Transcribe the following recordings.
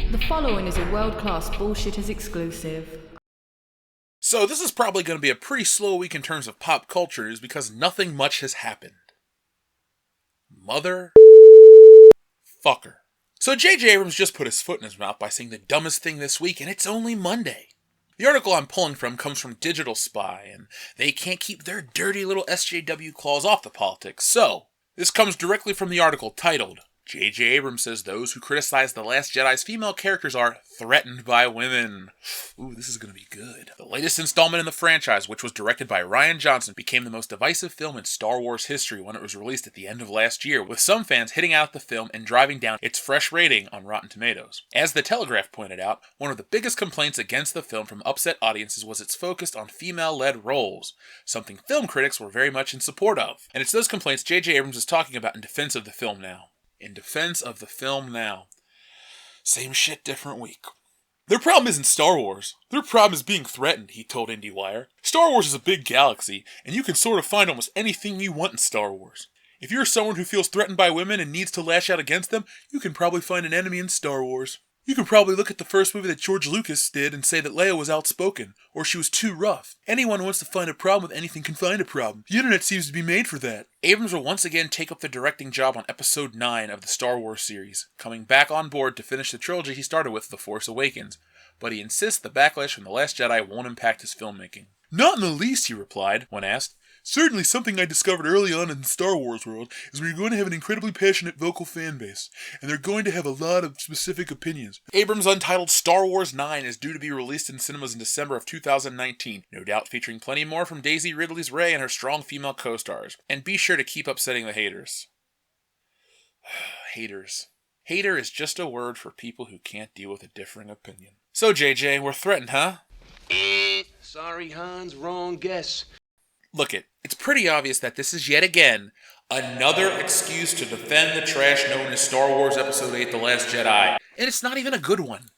The following is a world-class Bullshitters exclusive. So this is probably going to be a pretty slow week in terms of pop culture news because nothing much has happened. Mother fucker. So J.J. Abrams just put his foot in his mouth by saying the dumbest thing this week, and it's only Monday. The article I'm pulling from comes from Digital Spy, and they can't keep their dirty little SJW claws off the politics. So, this comes directly from the article titled, J.J. Abrams says those who criticize The Last Jedi's female characters are threatened by women. Ooh, this is going to be good. The latest installment in the franchise, which was directed by Rian Johnson, became the most divisive film in Star Wars history when it was released at the end of last year, with some fans hitting out the film and driving down its fresh rating on Rotten Tomatoes. As The Telegraph pointed out, one of the biggest complaints against the film from upset audiences was its focus on female-led roles, something film critics were very much in support of. And it's those complaints J.J. Abrams is talking about in defense of the film now. In defense of the film now. Same shit, different week. Their problem isn't Star Wars. Their problem is being threatened, he told IndieWire. Star Wars is a big galaxy, and you can sort of find almost anything you want in Star Wars. If you're someone who feels threatened by women and needs to lash out against them, you can probably find an enemy in Star Wars. You can probably look at the first movie that George Lucas did and say that Leia was outspoken, or she was too rough. Anyone who wants to find a problem with anything can find a problem. The internet seems to be made for that. Abrams will once again take up the directing job on Episode 9 of the Star Wars series, coming back on board to finish the trilogy he started with, The Force Awakens. But he insists the backlash from The Last Jedi won't impact his filmmaking. Not in the least, he replied, when asked. Certainly something I discovered early on in the Star Wars world is we're going to have an incredibly passionate vocal fan base, and they're going to have a lot of specific opinions. Abrams' untitled Star Wars 9 is due to be released in cinemas in December of 2019, no doubt featuring plenty more from Daisy Ridley's Rey and her strong female co-stars. And be sure to keep upsetting the haters. Haters. Hater is just a word for people who can't deal with a differing opinion. So JJ, we're threatened, huh? Sorry, Hans, wrong guess. Look it's pretty obvious that this is yet again another excuse to defend the trash known as Star Wars Episode 8 The Last Jedi. And it's not even a good one.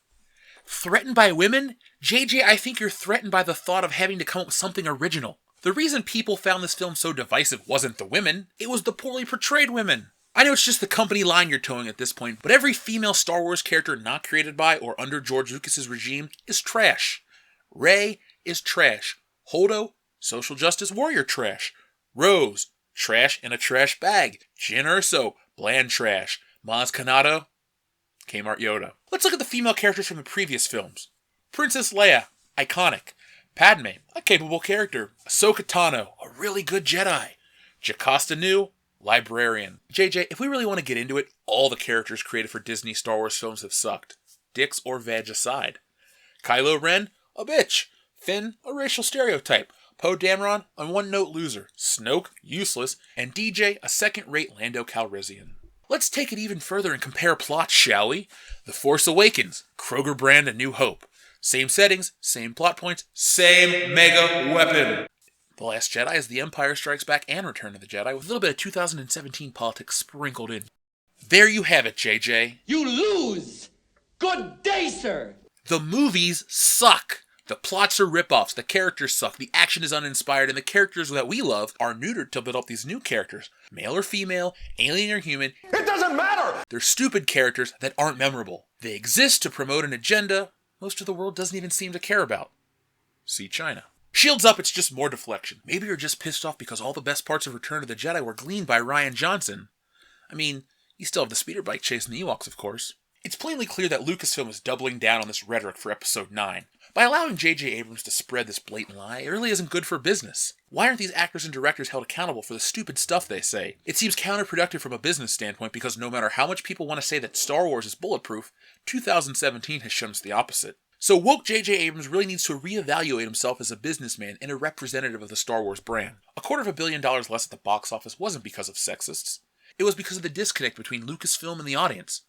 Threatened by women? JJ, I think you're threatened by the thought of having to come up with something original. The reason people found this film so divisive wasn't the women, it was the poorly portrayed women. I know it's just the company line you're towing at this point, but every female Star Wars character not created by or under George Lucas's regime is trash. Rey is trash. Holdo, social justice warrior trash. Rose, trash in a trash bag. Jyn Erso, bland trash. Maz Kanata, Kmart Yoda. Let's look at the female characters from the previous films. Princess Leia, iconic. Padme, a capable character. Ahsoka Tano, a really good Jedi. Jocasta Nu, librarian. JJ, if we really want to get into it, all the characters created for Disney Star Wars films have sucked. Dicks or vag aside. Kylo Ren, a bitch. Finn, a racial stereotype. Poe Dameron, a one-note loser. Snoke, useless. And DJ, a second-rate Lando Calrissian. Let's take it even further and compare plots, shall we? The Force Awakens, Kroger brand A New Hope. Same settings, same plot points, same mega weapon. The Last Jedi is The Empire Strikes Back and Return of the Jedi with a little bit of 2017 politics sprinkled in. There you have it, JJ. You lose! Good day, sir! The movies suck. The plots are ripoffs, the characters suck, the action is uninspired, and the characters that we love are neutered to build up these new characters. Male or female, alien or human. It doesn't matter! They're stupid characters that aren't memorable. They exist to promote an agenda most of the world doesn't even seem to care about. See China. Shields up, it's just more deflection. Maybe you're just pissed off because all the best parts of Return of the Jedi were gleaned by Rian Johnson. I mean, you still have the speeder bike chasing the Ewoks, of course. It's plainly clear that Lucasfilm is doubling down on this rhetoric for Episode 9. By allowing J.J. Abrams to spread this blatant lie, it really isn't good for business. Why aren't these actors and directors held accountable for the stupid stuff they say? It seems counterproductive from a business standpoint because no matter how much people want to say that Star Wars is bulletproof, 2017 has shown us the opposite. So woke J.J. Abrams really needs to reevaluate himself as a businessman and a representative of the Star Wars brand. $250 million less at the box office wasn't because of sexists. It was because of the disconnect between Lucasfilm and the audience.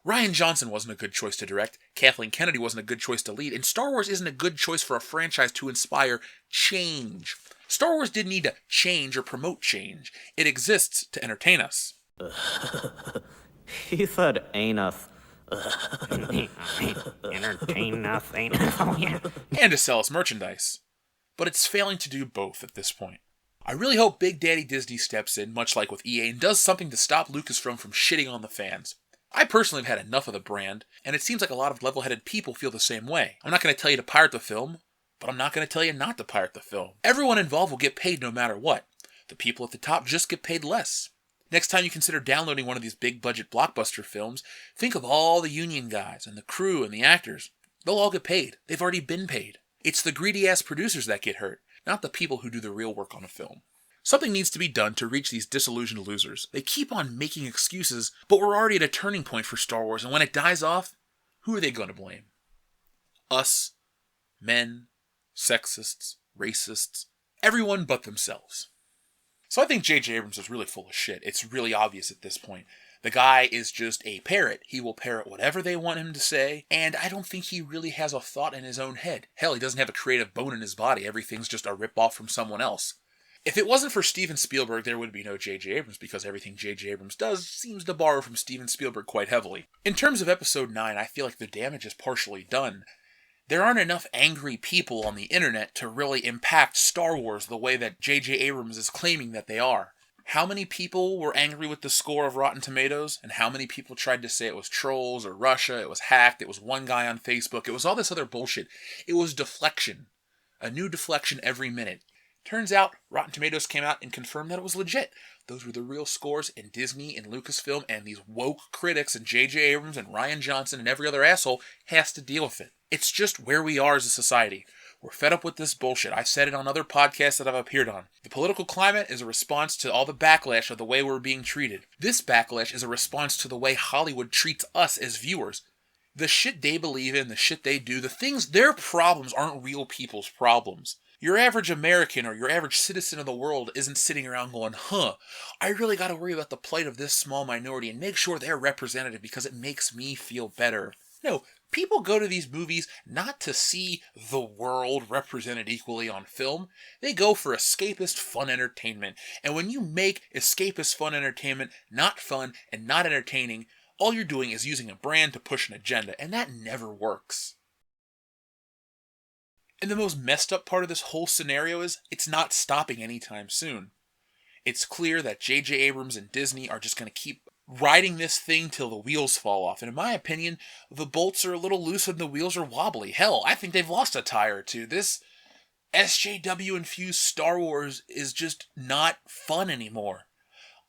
Rian Johnson wasn't a good choice to direct, Kathleen Kennedy wasn't a good choice to lead, and Star Wars isn't a good choice for a franchise to inspire change. Star Wars didn't need to change or promote change. It exists to entertain us. He said anus. Entertain us, anus. Oh, yeah. And to sell us merchandise. But it's failing to do both at this point. I really hope Big Daddy Disney steps in, much like with EA, and does something to stop Lucasfilm from shitting on the fans. I personally have had enough of the brand, and it seems like a lot of level-headed people feel the same way. I'm not going to tell you to pirate the film, but I'm not going to tell you not to pirate the film. Everyone involved will get paid no matter what. The people at the top just get paid less. Next time you consider downloading one of these big-budget blockbuster films, think of all the union guys and the crew and the actors. They'll all get paid. They've already been paid. It's the greedy-ass producers that get hurt, not the people who do the real work on a film. Something needs to be done to reach these disillusioned losers. They keep on making excuses, but we're already at a turning point for Star Wars, and when it dies off, who are they going to blame? Us, men, sexists, racists, everyone but themselves. So I think J.J. Abrams is really full of shit. It's really obvious at this point. The guy is just a parrot. He will parrot whatever they want him to say, and I don't think he really has a thought in his own head. Hell, he doesn't have a creative bone in his body. Everything's just a rip-off from someone else. If it wasn't for Steven Spielberg, there would be no J.J. Abrams, because everything J.J. Abrams does seems to borrow from Steven Spielberg quite heavily. In terms of Episode 9, I feel like the damage is partially done. There aren't enough angry people on the internet to really impact Star Wars the way that J.J. Abrams is claiming that they are. How many people were angry with the score of Rotten Tomatoes, and how many people tried to say it was trolls or Russia, it was hacked, it was one guy on Facebook, it was all this other bullshit. It was deflection. A new deflection every minute. Turns out, Rotten Tomatoes came out and confirmed that it was legit. Those were the real scores, and Disney and Lucasfilm and these woke critics and J.J. Abrams and Rian Johnson and every other asshole has to deal with it. It's just where we are as a society. We're fed up with this bullshit. I've said it on other podcasts that I've appeared on. The political climate is a response to all the backlash of the way we're being treated. This backlash is a response to the way Hollywood treats us as viewers. The shit they believe in, the shit they do, the things, their problems aren't real people's problems. Your average American or your average citizen of the world isn't sitting around going, I really got to worry about the plight of this small minority and make sure they're represented because it makes me feel better. No, people go to these movies not to see the world represented equally on film. They go for escapist fun entertainment. And when you make escapist fun entertainment not fun and not entertaining, all you're doing is using a brand to push an agenda, and that never works. And the most messed up part of this whole scenario is it's not stopping anytime soon. It's clear that J.J. Abrams and Disney are just going to keep riding this thing till the wheels fall off. And in my opinion, the bolts are a little loose and the wheels are wobbly. Hell, I think they've lost a tire or two. This SJW-infused Star Wars is just not fun anymore.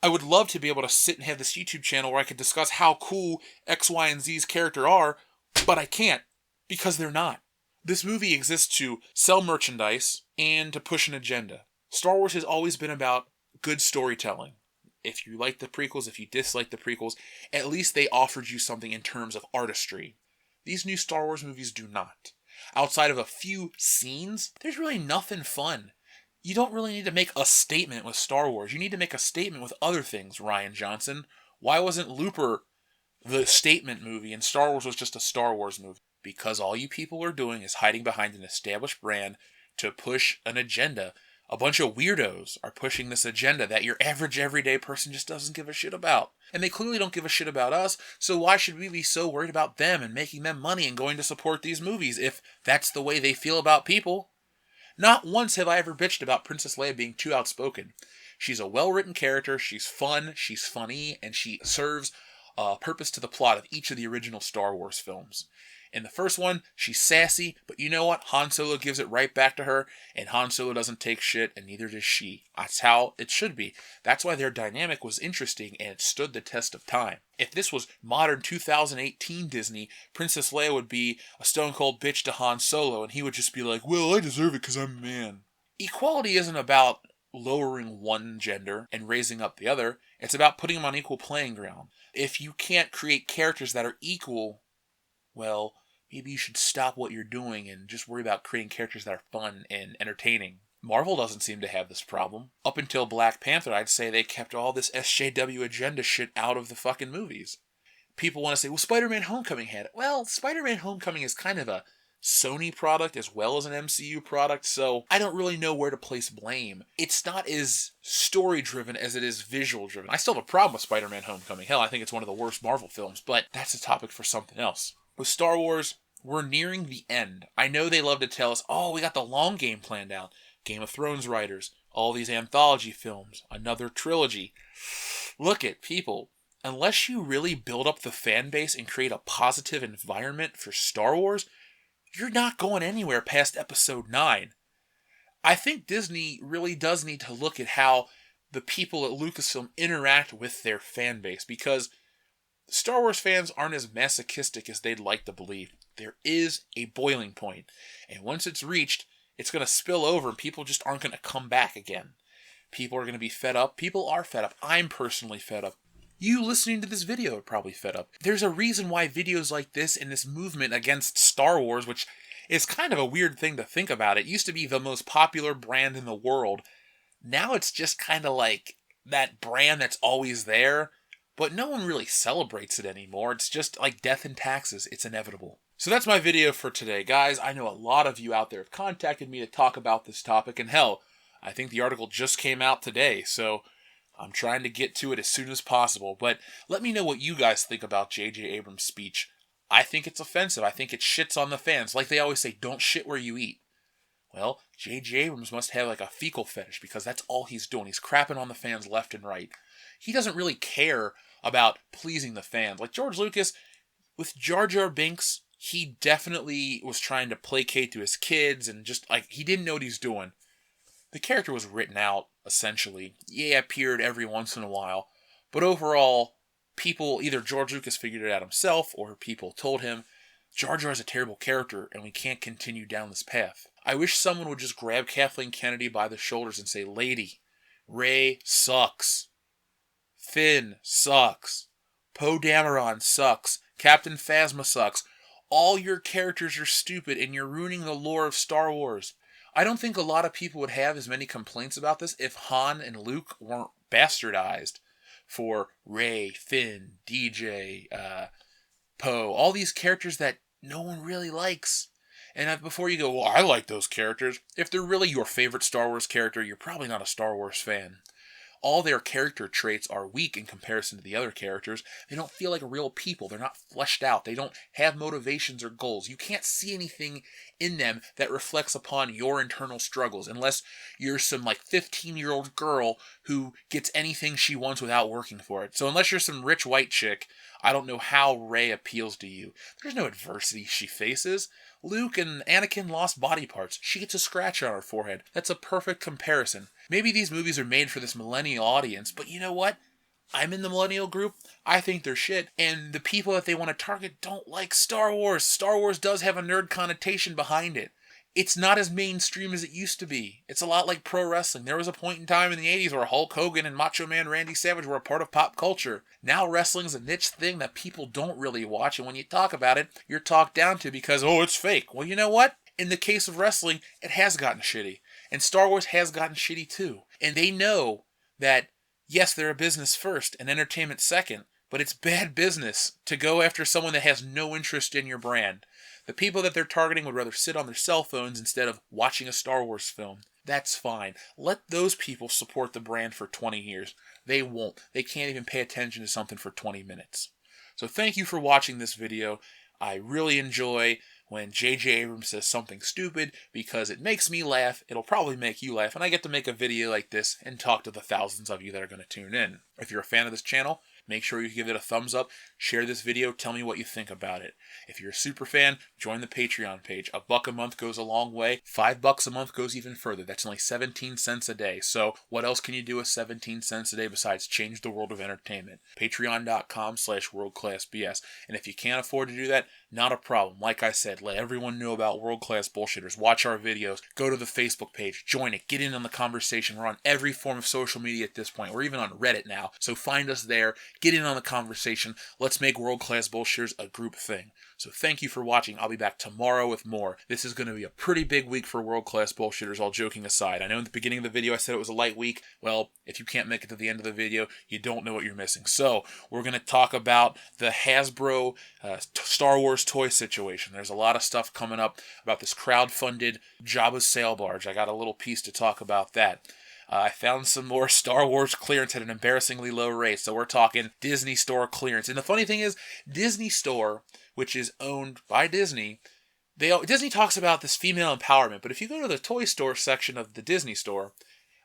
I would love to be able to sit and have this YouTube channel where I could discuss how cool X, Y, and Z's character are, but I can't, because they're not. This movie exists to sell merchandise and to push an agenda. Star Wars has always been about good storytelling. If you like the prequels, if you dislike the prequels, at least they offered you something in terms of artistry. These new Star Wars movies do not. Outside of a few scenes, there's really nothing fun. You don't really need to make a statement with Star Wars. You need to make a statement with other things, Rian Johnson. Why wasn't Looper the statement movie and Star Wars was just a Star Wars movie? Because all you people are doing is hiding behind an established brand to push an agenda. A bunch of weirdos are pushing this agenda that your average everyday person just doesn't give a shit about. And they clearly don't give a shit about us, so why should we be so worried about them and making them money and going to support these movies if that's the way they feel about people? Not once have I ever bitched about Princess Leia being too outspoken. She's a well-written character, she's fun, she's funny, and she serves a purpose to the plot of each of the original Star Wars films. In the first one, she's sassy, but you know what? Han Solo gives it right back to her, and Han Solo doesn't take shit, and neither does she. That's how it should be. That's why their dynamic was interesting, and it stood the test of time. If this was modern 2018 Disney, Princess Leia would be a stone-cold bitch to Han Solo, and he would just be like, well, I deserve it because I'm a man. Equality isn't about lowering one gender and raising up the other. It's about putting them on equal playing ground. If you can't create characters that are equal, well, maybe you should stop what you're doing and just worry about creating characters that are fun and entertaining. Marvel doesn't seem to have this problem. Up until Black Panther, I'd say they kept all this SJW agenda shit out of the fucking movies. People want to say, well, Spider-Man Homecoming had it. Well, Spider-Man Homecoming is kind of a Sony product as well as an MCU product, so I don't really know where to place blame. It's not as story-driven as it is visual-driven. I still have a problem with Spider-Man Homecoming. Hell, I think it's one of the worst Marvel films, but that's a topic for something else. With Star Wars, we're nearing the end. I know they love to tell us, oh, we got the long game planned out. Game of Thrones writers, all these anthology films, another trilogy. Look at people. unless you really build up the fan base and create a positive environment for Star Wars, you're not going anywhere past Episode 9. I think Disney really does need to look at how the people at Lucasfilm interact with their fan base, because Star Wars fans aren't as masochistic as they'd like to believe. There is a boiling point, and once it's reached, it's going to spill over and people just aren't going to come back again. People are going to be fed up. People are fed up. I'm personally fed up. You listening to this video are probably fed up. There's a reason why videos like this and this movement against Star Wars, which is kind of a weird thing to think about. It used to be the most popular brand in the world. Now it's just kind of like that brand that's always there, but no one really celebrates it anymore. It's just like death and taxes. It's inevitable. So that's my video for today, guys. I know a lot of you out there have contacted me to talk about this topic, and hell, I think the article just came out today, so I'm trying to get to it as soon as possible. But let me know what you guys think about J.J. Abrams' speech. I think it's offensive. I think it shits on the fans. Like they always say, don't shit where you eat. Well, J.J. Abrams must have like a fecal fetish, because that's all he's doing. He's crapping on the fans left and right. He doesn't really care about pleasing the fans. Like George Lucas, with Jar Jar Binks, he definitely was trying to placate to his kids, and just like he didn't know what he's doing. The character was written out, essentially. Yeah, appeared every once in a while, but overall, people, either George Lucas figured it out himself, or people told him, Jar Jar is a terrible character, and we can't continue down this path. I wish someone would just grab Kathleen Kennedy by the shoulders and say, lady, Rey sucks. Finn sucks. Poe Dameron sucks. Captain Phasma sucks. All your characters are stupid, and you're ruining the lore of Star Wars. I don't think a lot of people would have as many complaints about this if Han and Luke weren't bastardized for Rey, Finn, DJ, Poe, all these characters that no one really likes. And before you go, well, I like those characters, if they're really your favorite Star Wars character, you're probably not a Star Wars fan. All their character traits are weak in comparison to the other characters. They don't feel like real people. They're not fleshed out. They don't have motivations or goals. You can't see anything in them that reflects upon your internal struggles, unless you're some like 15-year-old girl who gets anything she wants without working for it. So unless you're some rich white chick, I don't know how Rey appeals to you. There's no adversity she faces. Luke and Anakin lost body parts. She gets a scratch on her forehead. That's a perfect comparison. Maybe these movies are made for this millennial audience, but you know what? I'm in the millennial group. I think they're shit. And the people that they want to target don't like Star Wars. Star Wars does have a nerd connotation behind it. It's not as mainstream as it used to be. It's a lot like pro wrestling. There was a point in time in the 80s where Hulk Hogan and Macho Man Randy Savage were a part of pop culture. Now wrestling's a niche thing that people don't really watch, and when you talk about it, you're talked down to because, oh, it's fake. Well, you know what? In the case of wrestling, it has gotten shitty. And Star Wars has gotten shitty too. And they know that, yes, they're a business first and entertainment second, but it's bad business to go after someone that has no interest in your brand. The people that they're targeting would rather sit on their cell phones instead of watching a Star Wars film. That's fine. Let those people support the brand for 20 years. They won't. They can't even pay attention to something for 20 minutes. So thank you for watching this video. I really enjoy when J.J. Abrams says something stupid because it makes me laugh. It'll probably make you laugh, and I get to make a video like this and talk to the thousands of you that are going to tune in. If you're a fan of this channel, make sure you give it a thumbs up, share this video, tell me what you think about it. If you're a super fan, join the Patreon page. $1 a month goes a long way. $5 a month goes even further. That's only 17 cents a day. So what else can you do with 17 cents a day besides change the world of entertainment? Patreon.com/worldclassbs. And if you can't afford to do that, not a problem. Like I said, let everyone know about World Class Bullshitters. Watch our videos. Go to the Facebook page. Join it. Get in on the conversation. We're on every form of social media at this point. We're even on Reddit now. So find us there. Get in on the conversation. Let's make World Class Bullshitters a group thing. So thank you for watching. I'll be back tomorrow with more. This is going to be a pretty big week for World Class Bullshitters, all joking aside. I know in the beginning of the video I said it was a light week. Well, if you can't make it to the end of the video, you don't know what you're missing. So we're going to talk about the Hasbro Star Wars toy situation. There's a lot of stuff coming up about this crowd-funded Jabba's sail barge. I got a little piece to talk about that. I found some more Star Wars clearance at an embarrassingly low rate. So we're talking Disney Store clearance. And the funny thing is, Disney Store, which is owned by Disney, Disney talks about this female empowerment. But if you go to the toy store section of the Disney Store,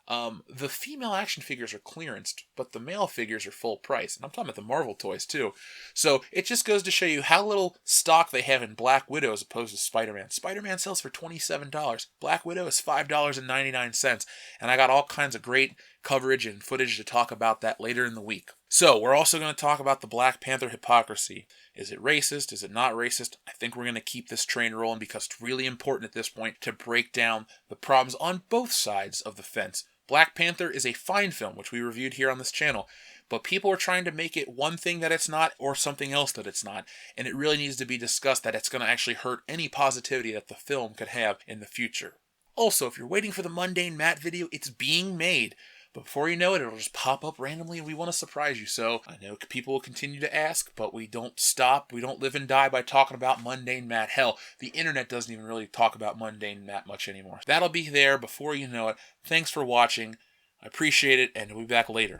The female action figures are clearanced, but the male figures are full price. And I'm talking about the Marvel toys, too. So it just goes to show you how little stock they have in Black Widow as opposed to Spider-Man. Spider-Man sells for $27. Black Widow is $5.99. And I got all kinds of great coverage and footage to talk about that later in the week. So we're also going to talk about the Black Panther hypocrisy. Is it racist? Is it not racist? I think we're going to keep this train rolling because it's really important at this point to break down the problems on both sides of the fence. Black Panther is a fine film, which we reviewed here on this channel, but people are trying to make it one thing that it's not or something else that it's not, and it really needs to be discussed that it's going to actually hurt any positivity that the film could have in the future. Also, if you're waiting for the Mundane Matt video, it's being made. But before you know it, it'll just pop up randomly and we want to surprise you. So I know people will continue to ask, but we don't stop. We don't live and die by talking about Mundane Matt. Hell, the internet doesn't even really talk about Mundane Matt much anymore. That'll be there before you know it. Thanks for watching. I appreciate it, and we'll be back later.